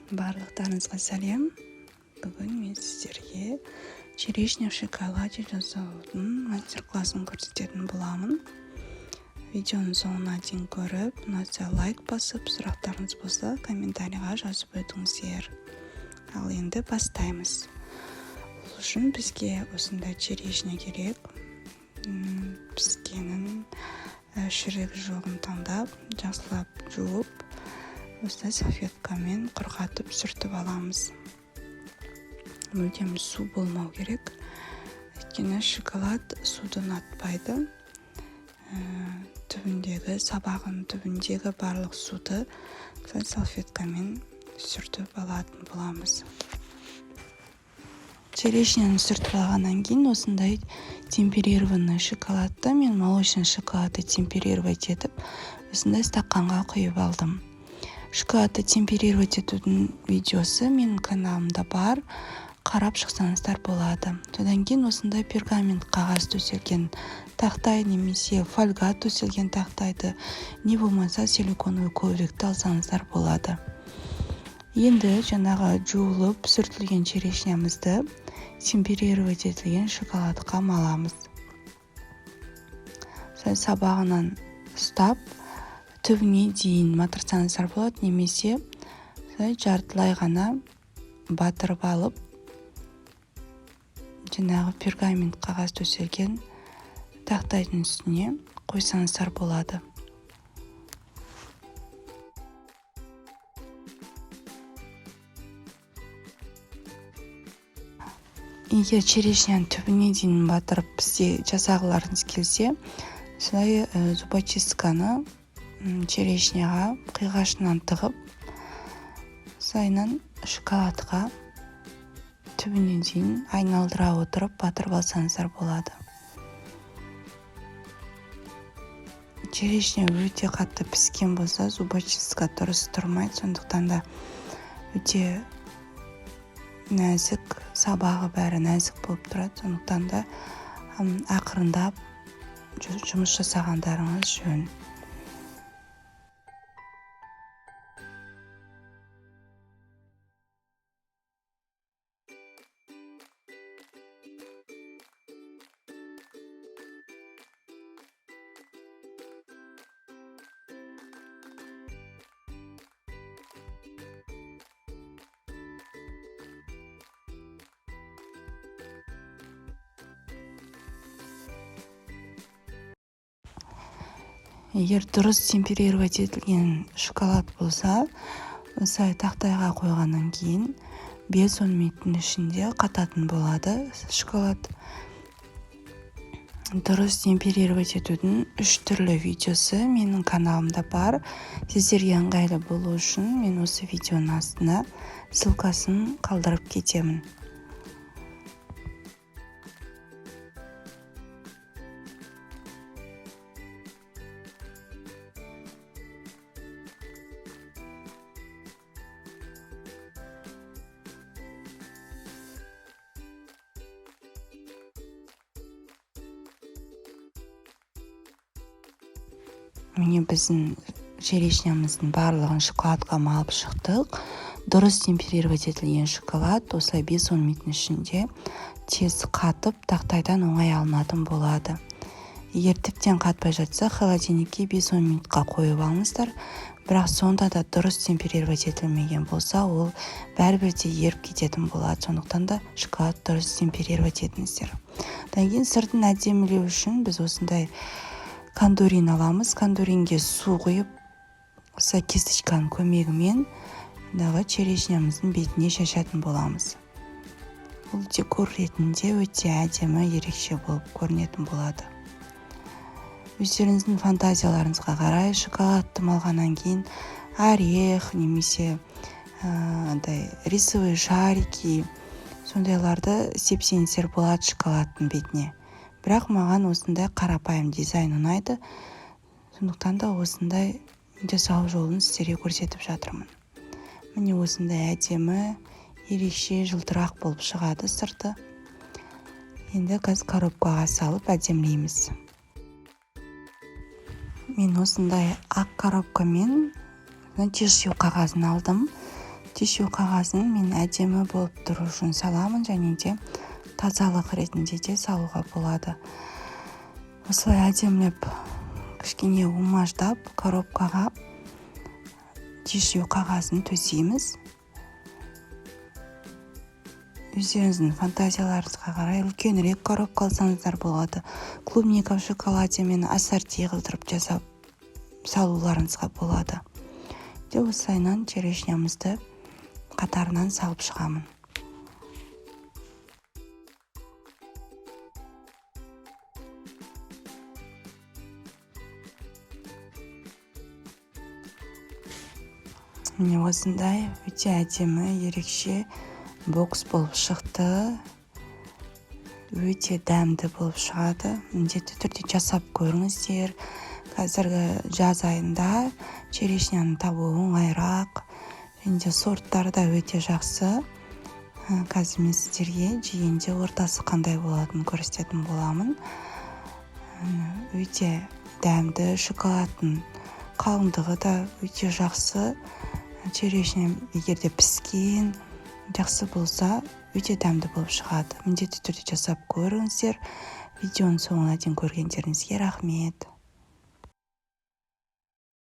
Барлықтарыңызға сәлем. Бүгін мен сіздерге черешня в шоколаде жасаудың мастер-классын көрсететін боламын. Видеоның соңына дейін көріп, ұнаса лайк басып, сұрақтарыңыз болса комментарийға жазып өтіңіздер. Ал енді бастаймыз. Бұл үшін бізге осындай черешня керек. Піскенін шірігі жоғын таңдап, жақсылап жуып, осылай салфеткамен құрғатып сүртіп аламыз. Мүлдем су болмау керек. Өйткені шоколад суды ұнатпайды. Сабағының түбіндегі барлық суды салфеткамен сүртіп алатын боламыз. Черешняны сүртіп алғаннан кейін осындай темперированный шоколадты мен молочный шоколадты темперировать етіп, осындай стақанға құйып алдым. Шоколадты темперировать етудің видеосы менің каналымда бар, қарап шықсаңыздар болады. Содан кейін осындай пергамент қағаз төселген тақтай немесе фольга төселген тақтайды, не болмаса силиконовый коврикті алсаңыздар болады. Енді жаңағы жуылып сүртілген черешнямызды темперировать етілген шоколадқа маламыз. Сабағынан ұстап, түбіне дейін матырсаңыздар болады, немесе жартылай ғана батырып алып, жаңағы пергамент қағаз төселген тақтайдың үстіне қойсаңыздар болады. Егер черешняны түбіне дейін батырып сізде жасағыларыңыз келсе, солай зубочистканы черешняға қиғашынан тығып, сайынан шоколадқа түбіне дейін айналдыра отырып батырып алсаңыздар болады. Черешня өте қатты піскен болса, зубочистка дұрыс тұрмайды, сондықтан да өте нәзік, сабағы бәрі нәзік болып тұрады, сондықтан да ақырындап жұмыс жасағандарыңыз жөн. Егер дұрыс темперировать етілген шоколад болса, осылай тақтайға қойғаннан кейін 5-10 минуттың ішінде қататын болады шоколад. Дұрыс темперировать етудің 3 түрлі видеосы менің каналымда бар. Сіздерге ыңғайлы болу үшін мен осы видеоның астына ссылкасын қалдырып кетемін. Міне біздің черешнямыздың барлығын шоколадқа малып шықтық. Дұрыс темперировать етілген шоколад осылай 5-10 минуттың ішінде тез қатып, тақтайдан оңай алынатын болады. Егер тіптен қатпай жатса, холодильникке 5-10 минутқа қойып алыңыздар. Бірақ сонда да дұрыс темперировать етілмеген болса, ол бәрібірде еріп кететін болады. Сондықтан да шоколад дұрыс темперировать етіңіздер. Одан кейін сыртын әдемілеу үшін біз осындай кондурин аламыз. Кондуринге су құйып, осы кисточканың көмегімен черешнямыздың бетіне шашатын боламыз. Бұл декор ретінде өте әдемі, ерекше болып көрінетін болады. Өздеріңіздің фантазияларыңызға қарай шоколадты малғаннан кейін орех немесе рисовый шарики сондайларды сепсеңіздер болады шоколадтың бетіне. Бірақ маған осындай қарапайым дизайн ұнайды. Сондықтан да осындай жасау жолын сіздерге көрсетіп жатырмын. Міне осындай әдемі, ерекше жылтырақ болып шығады сырты. Енді коробкаға салып әдемілейміз. Мен осындай ақ коробкамен тишью қағазын алдым. тишу қағазын мен әдемі болып тұру үшін саламын, және де тазалық ретінде де салуға болады. Осылай әдемілеп кішкене умаждап коробкаға тишу қағазын төсейміз. Өздеріңіздің фантазияларыңызға қарай үлкенірек коробка алсаңыздар болады. Клубника в шоколаде мен ассорти қылдырып жасап салуларыңызға болады. Осылайынан черешнямызды қатарынан салып шығамын. Міне осындай өте әдемі, ерекше бокс болып шықты. Өте дәмді болып шығады. Міндетті түрде жасап көріңіздер. Қазіргі жаз айында черешняны табу оңайырақ. Және де сорттары да өте жақсы. Қазір мен сіздерге жегенде ортасы қандай болатынын көрсететін боламын. Өте дәмді, шоколадтың қалыңдығы да өте жақсы. Черешня егерде піскен, жақсы болса, өте дәмді болып шығады. Міндетті түрде жасап көріңіздер. Видеоның соңына дейін көргендеріңізге рахмет.